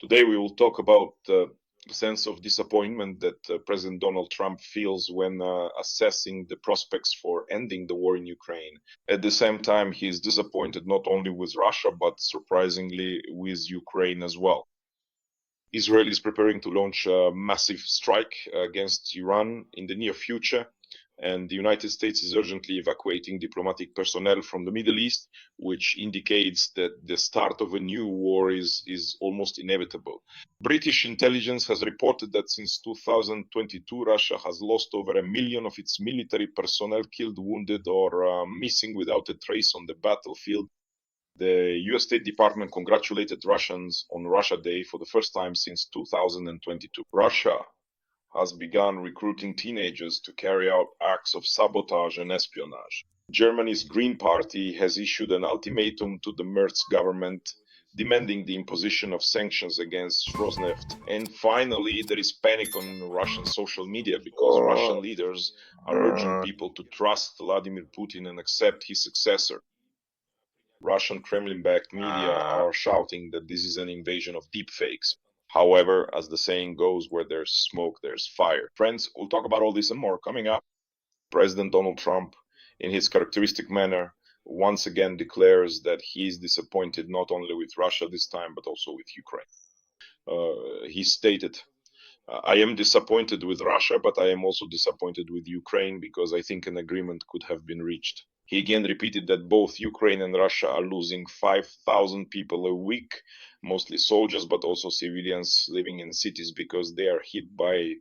Today we will talk about the sense of disappointment that President Donald Trump feels when assessing the prospects for ending the war in Ukraine. At the same time, he is disappointed not only with Russia, but surprisingly with Ukraine as well. Israel is preparing to launch a massive strike against Iran in the near future, and the United States is urgently evacuating diplomatic personnel from the Middle East, which indicates that the start of a new war is almost inevitable. British intelligence has reported that since 2022, Russia has lost over 1 million of its military personnel killed, wounded, or missing without a trace on the battlefield. The US State Department congratulated Russians on Russia Day for the first time since 2022. Russia has begun recruiting teenagers to carry out acts of sabotage and espionage. Germany's Green Party has issued an ultimatum to the Merz government demanding the imposition of sanctions against Rosneft. And finally, there is panic on Russian social media because Russian leaders are urging people to trust Vladimir Putin and accept his successor. Russian Kremlin-backed media are shouting that this is an invasion of deepfakes. However, as the saying goes, where there's smoke, there's fire. Friends, we'll talk about all this and more coming up. President Donald Trump, in his characteristic manner, once again declares that he is disappointed not only with Russia this time, but also with Ukraine. He stated, I am disappointed with Russia, but I am also disappointed with Ukraine because I think an agreement could have been reached. He again repeated that both Ukraine and Russia are losing 5,000 people a week, mostly soldiers, but also civilians living in cities because they are hit by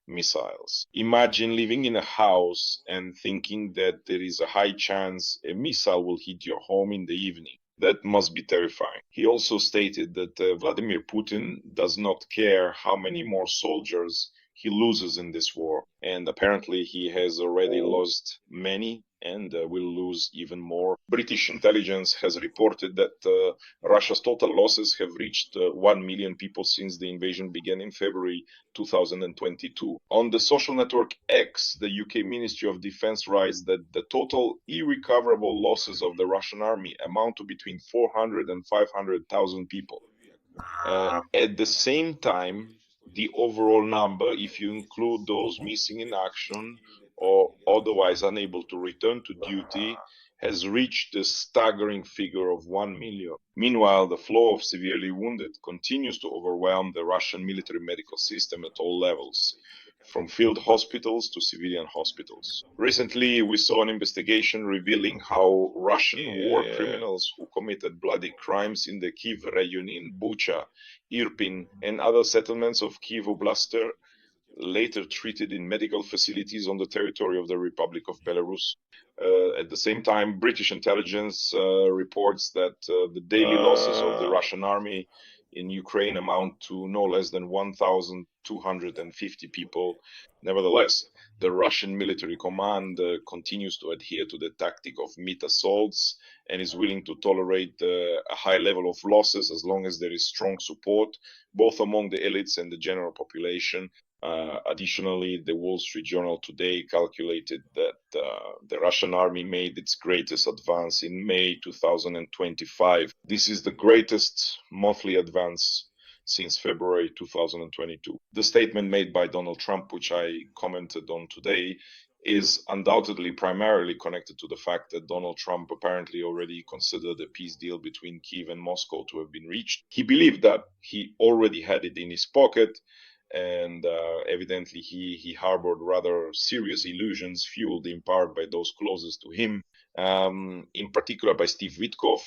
missiles. Imagine living in a house and thinking that there is a high chance a missile will hit your home in the evening. That must be terrifying. He also stated that Vladimir Putin does not care how many more soldiers he loses in this war. And apparently he has already lost many and will lose even more. British intelligence has reported that Russia's total losses have reached 1 million people since the invasion began in February 2022. On the social network X, the UK Ministry of Defense writes that the total irrecoverable losses of the Russian army amount to between 400 and 500,000 people. At the same time, the overall number, if you include those missing in action or otherwise unable to return to duty, has reached the staggering figure of 1 million. Meanwhile, the flow of severely wounded continues to overwhelm the Russian military medical system at all levels, from field hospitals to civilian hospitals. Recently, we saw an investigation revealing how Russian war criminals who committed bloody crimes in the Kiev region in Bucha, Irpin, and other settlements of Kiev Oblast later treated in medical facilities on the territory of the Republic of Belarus. At the same time, British intelligence reports that the daily losses of the Russian army in Ukraine amount to no less than 1,250 people. Nevertheless, the Russian military command continues to adhere to the tactic of meat assaults and is willing to tolerate a high level of losses as long as there is strong support, both among the elites and the general population. Additionally, the Wall Street Journal today calculated that the Russian army made its greatest advance in May 2025. This is the greatest monthly advance since February 2022. The statement made by Donald Trump, which I commented on today, is undoubtedly primarily connected to the fact that Donald Trump apparently already considered a peace deal between Kyiv and Moscow to have been reached. He believed that he already had it in his pocket, and evidently he harbored rather serious illusions fueled in part by those closest to him, in particular by Steve Witkoff,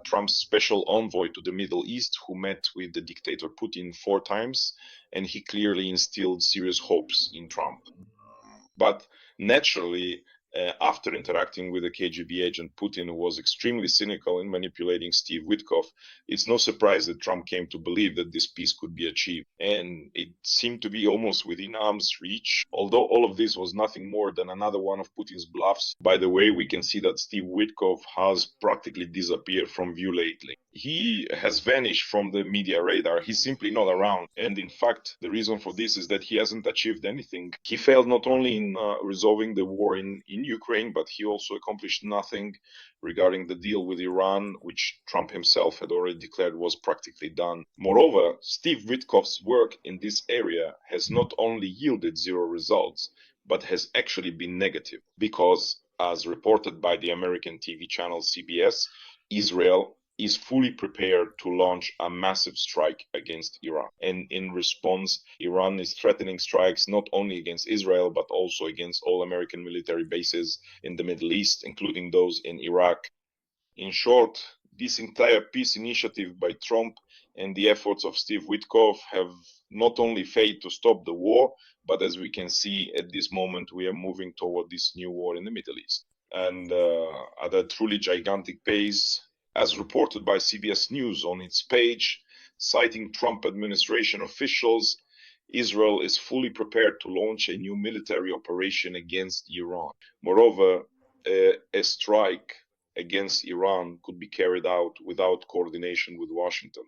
Trump's special envoy to the Middle East, who met with the dictator Putin 4 times, and he clearly instilled serious hopes in Trump. But naturally, after interacting with the KGB agent Putin, who was extremely cynical in manipulating Steve Witkoff, it's no surprise that Trump came to believe that this peace could be achieved. And it seemed to be almost within arm's reach, although all of this was nothing more than another one of Putin's bluffs. By the way, we can see that Steve Witkoff has practically disappeared from view lately. He has vanished from the media radar. He's simply not around. And in fact, the reason for this is that he hasn't achieved anything. He failed not only in resolving the war in in Ukraine, but he also accomplished nothing regarding the deal with Iran, which Trump himself had already declared was practically done. Moreover, Steve Witkoff's work in this area has not only yielded zero results, but has actually been negative, because, as reported by the American TV channel CBS, Israel is fully prepared to launch a massive strike against Iran. And in response, Iran is threatening strikes not only against Israel, but also against all American military bases in the Middle East, including those in Iraq. In short, this entire peace initiative by Trump and the efforts of Steve Witkoff have not only failed to stop the war, but as we can see at this moment, we are moving toward this new war in the Middle East. And at a truly gigantic pace, as reported by CBS News on its page, citing Trump administration officials, Israel is fully prepared to launch a new military operation against Iran. Moreover, a strike against Iran could be carried out without coordination with Washington.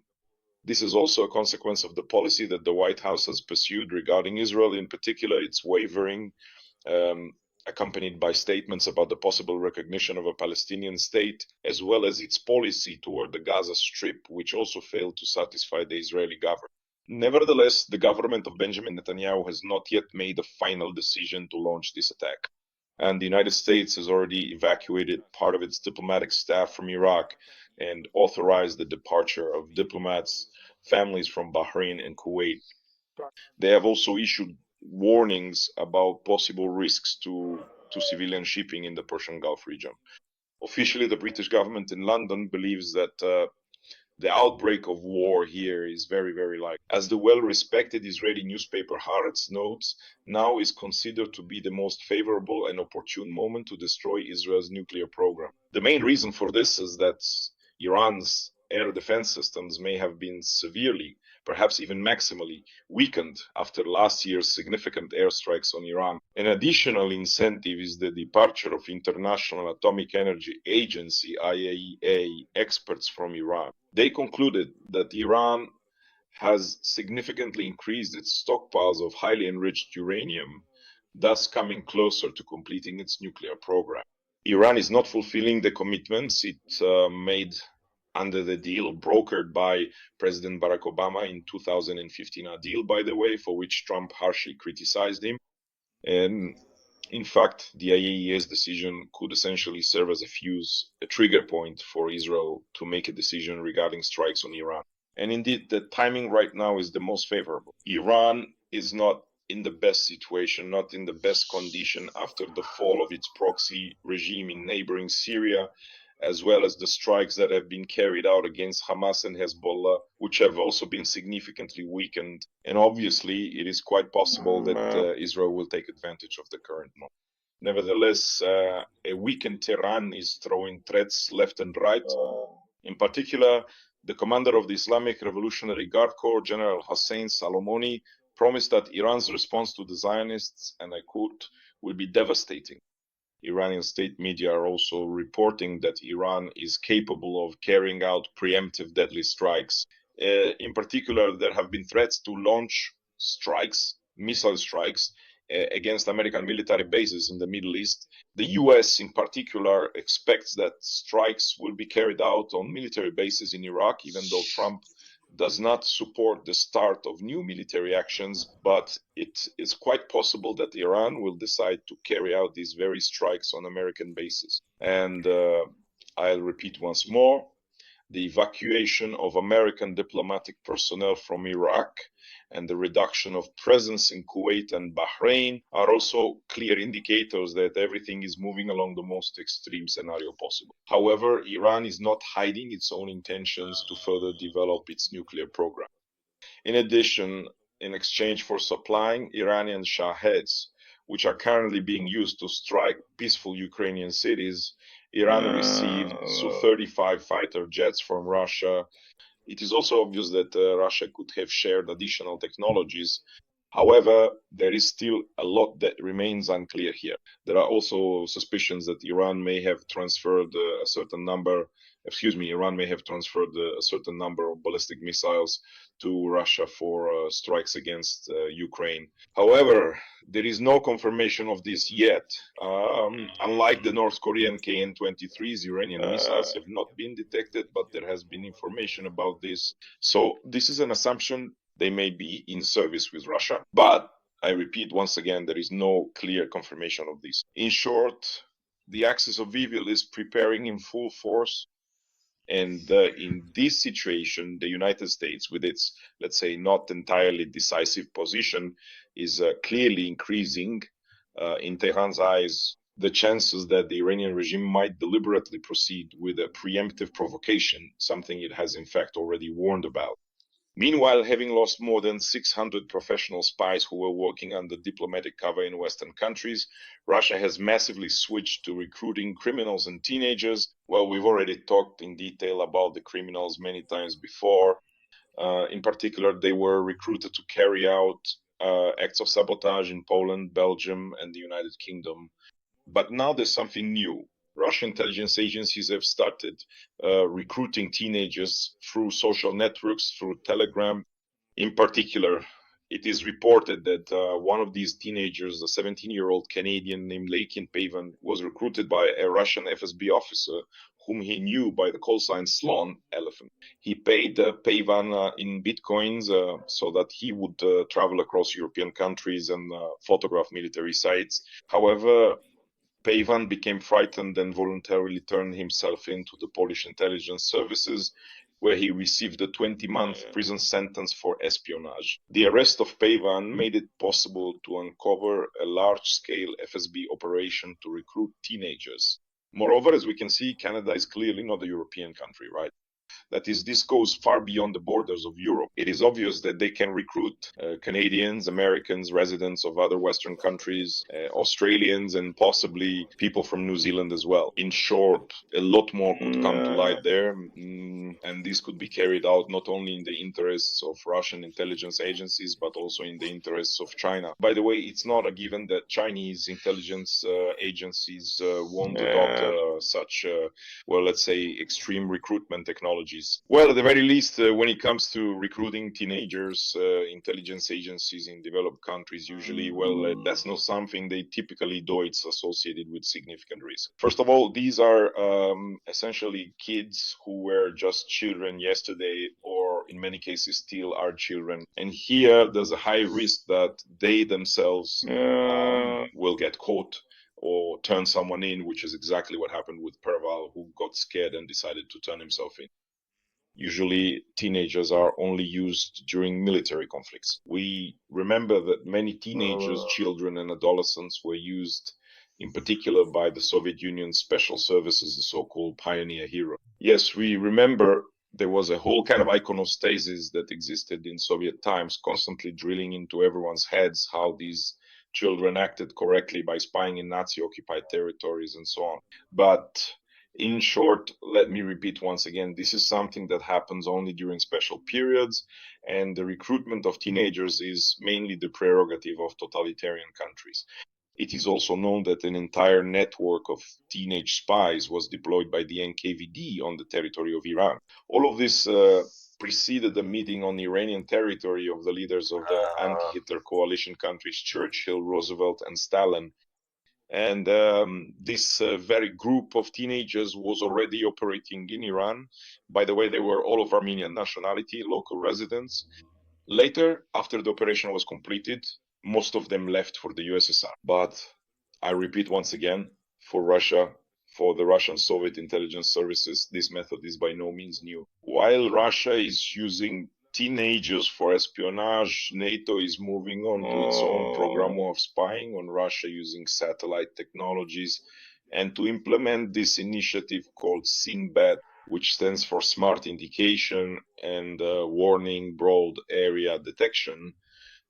This is also a consequence of the policy that the White House has pursued regarding Israel, in particular its wavering, accompanied by statements about the possible recognition of a Palestinian state, as well as its policy toward the Gaza Strip, which also failed to satisfy the Israeli government. Nevertheless, the government of Benjamin Netanyahu has not yet made a final decision to launch this attack. And the United States has already evacuated part of its diplomatic staff from Iraq and authorized the departure of diplomats' families from Bahrain and Kuwait. They have also issued warnings about possible risks to civilian shipping in the Persian Gulf region. Officially, the British government in London believes that the outbreak of war here is very, very likely. As the well-respected Israeli newspaper Haaretz notes, now is considered to be the most favorable and opportune moment to destroy Israel's nuclear program. The main reason for this is that Iran's air defense systems may have been severely, perhaps even maximally, weakened after last year's significant airstrikes on Iran. An additional incentive is the departure of International Atomic Energy Agency (IAEA) experts from Iran. They concluded that Iran has significantly increased its stockpiles of highly enriched uranium, thus coming closer to completing its nuclear program. Iran is not fulfilling the commitments it made under the deal brokered by President Barack Obama in 2015, a deal, by the way, for which Trump harshly criticized him. And in fact, the IAEA's decision could essentially serve as a trigger point for Israel to make a decision regarding strikes on Iran. And indeed, the timing right now is the most favorable. Iran is not in the best situation, not in the best condition after the fall of its proxy regime in neighboring Syria, as well as the strikes that have been carried out against Hamas and Hezbollah, which have also been significantly weakened. And obviously, it is quite possible that Israel will take advantage of the current moment. Nevertheless, a weakened Tehran is throwing threats left and right. In particular, the commander of the Islamic Revolutionary Guard Corps, General Hossein Salomoni, promised that Iran's response to the Zionists, and I quote, will be devastating. Iranian state media are also reporting that Iran is capable of carrying out preemptive deadly strikes. In particular, there have been threats to launch strikes, missile strikes, against American military bases in the Middle East. The US, in particular, expects that strikes will be carried out on military bases in Iraq, even though Trump does not support the start of new military actions, but it is quite possible that Iran will decide to carry out these very strikes on American bases. And I'll repeat once more, the evacuation of American diplomatic personnel from Iraq and the reduction of presence in Kuwait and Bahrain are also clear indicators that everything is moving along the most extreme scenario possible. However, Iran is not hiding its own intentions to further develop its nuclear program. In addition, in exchange for supplying Iranian Shaheds, which are currently being used to strike peaceful Ukrainian cities, Iran received Su-35 fighter jets from Russia. It is also obvious that Russia could have shared additional technologies However, there is still a lot that remains unclear here. There are also suspicions that Iran may have transferred a certain number of ballistic missiles to Russia for strikes against Ukraine. However, there is no confirmation of this yet. Unlike the North Korean KN-23s, Iranian missiles have not been detected, but there has been information about this. So this is an assumption. They may be in service with Russia, but I repeat once again, there is no clear confirmation of this. In short, the axis of evil is preparing in full force. And in this situation, the United States, with its, let's say, not entirely decisive position, is clearly increasing, in Tehran's eyes, the chances that the Iranian regime might deliberately proceed with a preemptive provocation, something it has in fact already warned about. Meanwhile, having lost more than 600 professional spies who were working under diplomatic cover in Western countries, Russia has massively switched to recruiting criminals and teenagers. Well, we've already talked in detail about the criminals many times before. In particular, they were recruited to carry out acts of sabotage in Poland, Belgium, and the United Kingdom. But now there's something new. Russian intelligence agencies have started recruiting teenagers through social networks, through Telegram. In particular, it is reported that one of these teenagers, a 17-year-old Canadian named Leikin Pavan, was recruited by a Russian FSB officer whom he knew by the call sign Slon, elephant. He paid Pavan in bitcoins so that he would travel across European countries and photograph military sites. However, Pavan became frightened and voluntarily turned himself in to the Polish intelligence services, where he received a 20-month prison sentence for espionage. The arrest of Pavan made it possible to uncover a large-scale FSB operation to recruit teenagers. Moreover, as we can see, Canada is clearly not a European country, right? That is, this goes far beyond the borders of Europe. It is obvious that they can recruit Canadians, Americans, residents of other Western countries, Australians, and possibly people from New Zealand as well. In short, a lot more could come to light there, and this could be carried out not only in the interests of Russian intelligence agencies, but also in the interests of China. By the way, it's not a given that Chinese intelligence agencies won't adopt such, well, let's say, extreme recruitment technologies. Well, at the very least, when it comes to recruiting teenagers, intelligence agencies in developed countries usually, well, that's not something they typically do. It's associated with significant risk. First of all, these are essentially kids who were just children yesterday, or in many cases still are children. And here there's a high risk that they themselves will get caught or turn someone in, which is exactly what happened with Perval, who got scared and decided to turn himself in. Usually, teenagers are only used during military conflicts. We remember that many teenagers, children, and adolescents were used in particular by the Soviet Union's special services, the so-called pioneer hero. Yes, we remember there was a whole kind of iconostasis that existed in Soviet times, constantly drilling into everyone's heads how these children acted correctly by spying in Nazi-occupied territories and so on. But in short, let me repeat once again, this is something that happens only during special periods, and the recruitment of teenagers is mainly the prerogative of totalitarian countries. It is also known that an entire network of teenage spies was deployed by the NKVD on the territory of Iran. All of this preceded a meeting on Iranian territory of the leaders of the anti-Hitler coalition countries, Churchill, Roosevelt, and Stalin. And this very group of teenagers was already operating in Iran. By the way, they were all of Armenian nationality, local residents. Later, after the operation was completed, most of them left for the USSR. But I repeat once again, for Russia, for the Russian Soviet intelligence services, this method is by no means new. While Russia is using teenagers for espionage, NATO is moving on to its own program of spying on Russia using satellite technologies. And to implement this initiative called SINBAD, which stands for Smart Indication and Warning Broad Area Detection,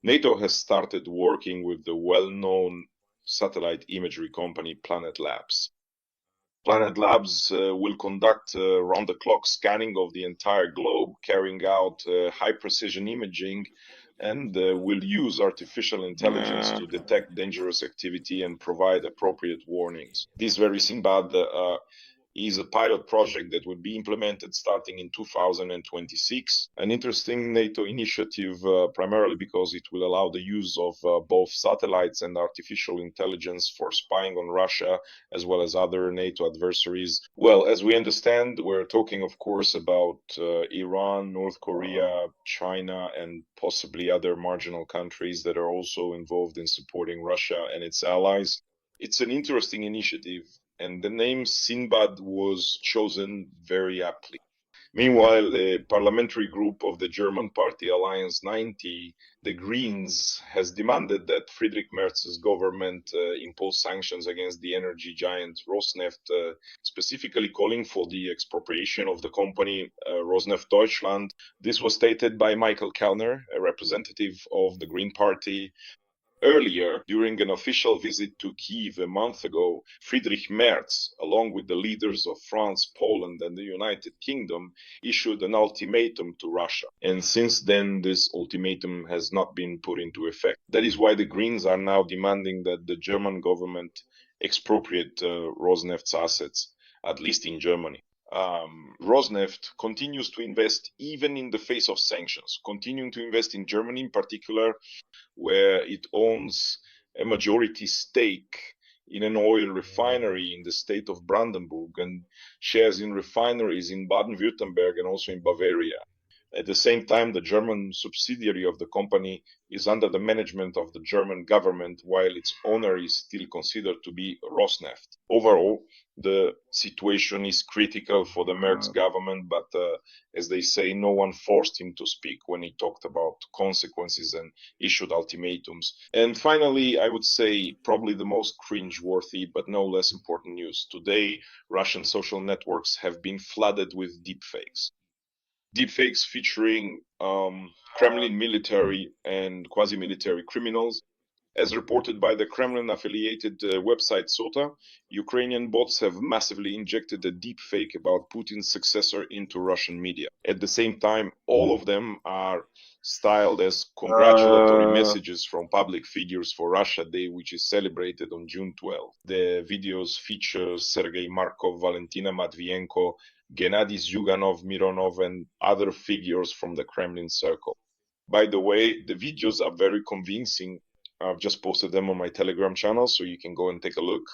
NATO has started working with the well-known satellite imagery company Planet Labs. Planet Labs will conduct round-the-clock scanning of the entire globe, carrying out high precision imaging, and will use artificial intelligence to detect dangerous activity and provide appropriate warnings. This very Sinbad is a pilot project that would be implemented starting in 2026. An interesting NATO initiative, primarily because it will allow the use of both satellites and artificial intelligence for spying on Russia, as well as other NATO adversaries. Well, as we understand, we're talking, of course, about Iran, North Korea, China, and possibly other marginal countries that are also involved in supporting Russia and its allies. It's an interesting initiative, and the name Sinbad was chosen very aptly. Meanwhile, the parliamentary group of the German party Alliance 90, the Greens, has demanded that Friedrich Merz's government impose sanctions against the energy giant Rosneft, specifically calling for the expropriation of the company Rosneft Deutschland. This was stated by Michael Kellner, a representative of the Green Party. Earlier, during an official visit to Kyiv a month ago, Friedrich Merz, along with the leaders of France, Poland, and the United Kingdom, issued an ultimatum to Russia. And since then, this ultimatum has not been put into effect. That is why the Greens are now demanding that the German government expropriate Rosneft's assets, at least in Germany. Rosneft continues to invest even in the face of sanctions, continuing to invest in Germany in particular, where it owns a majority stake in an oil refinery in the state of Brandenburg and shares in refineries in Baden-Württemberg and also in Bavaria. At the same time, the German subsidiary of the company is under the management of the German government, while its owner is still considered to be Rosneft. Overall, the situation is critical for the Merz government, but as they say, no one forced him to speak when he talked about consequences and issued ultimatums. And finally, I would say probably the most cringe-worthy, but no less important news. Today, Russian social networks have been flooded with deepfakes. Deepfakes featuring Kremlin military and quasi-military criminals. As reported by the Kremlin-affiliated website SOTA, Ukrainian bots have massively injected a deepfake about Putin's successor into Russian media. At the same time, all of them are styled as congratulatory messages from public figures for Russia Day, which is celebrated on June 12th. The videos feature Sergei Markov, Valentina Matviyenko, Gennady, Zyuganov, Mironov, and other figures from the Kremlin circle. By the way, the videos are very convincing. I've just posted them on my Telegram channel, so you can go and take a look.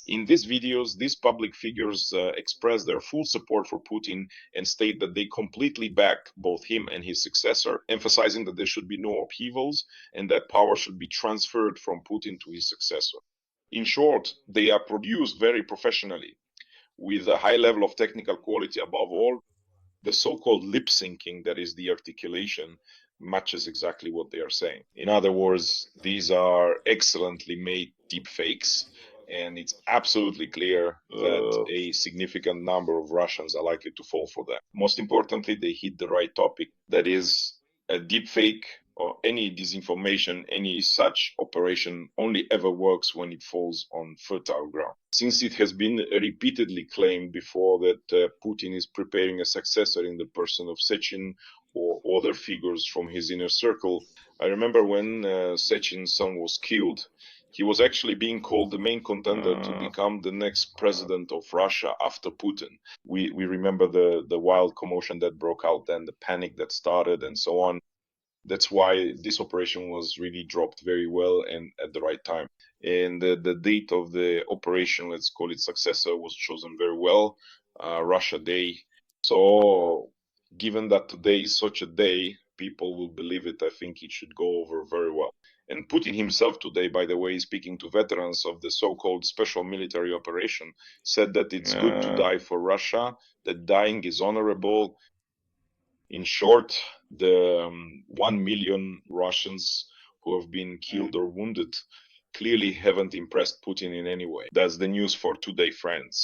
In these videos, these public figures express their full support for Putin and state that they completely back both him and his successor, emphasizing that there should be no upheavals and that power should be transferred from Putin to his successor. In short, they are produced very professionally, with a high level of technical quality. Above all, the so-called lip syncing, that is the articulation, matches exactly what they are saying. In other words, these are excellently made deepfakes, and it's absolutely clear that a significant number of Russians are likely to fall for that. Most importantly, they hit the right topic. That is, a deepfake or any disinformation, any such operation only ever works when it falls on fertile ground. Since it has been repeatedly claimed before that Putin is preparing a successor in the person of Sechin or other figures from his inner circle, I remember when Sechin's son was killed, he was actually being called the main contender to become the next president of Russia after Putin. We remember the wild commotion that broke out then, the panic that started and so on. That's why this operation was really dropped very well and at the right time. And the date of the operation, let's call it Successor, was chosen very well, Russia Day. So given that today is such a day, people will believe it. I think it should go over very well. And Putin himself today, by the way, speaking to veterans of the so-called special military operation, said that it's good to die for Russia, that dying is honorable. In short, the 1 million Russians who have been killed or wounded clearly haven't impressed Putin in any way. That's the news for today, friends.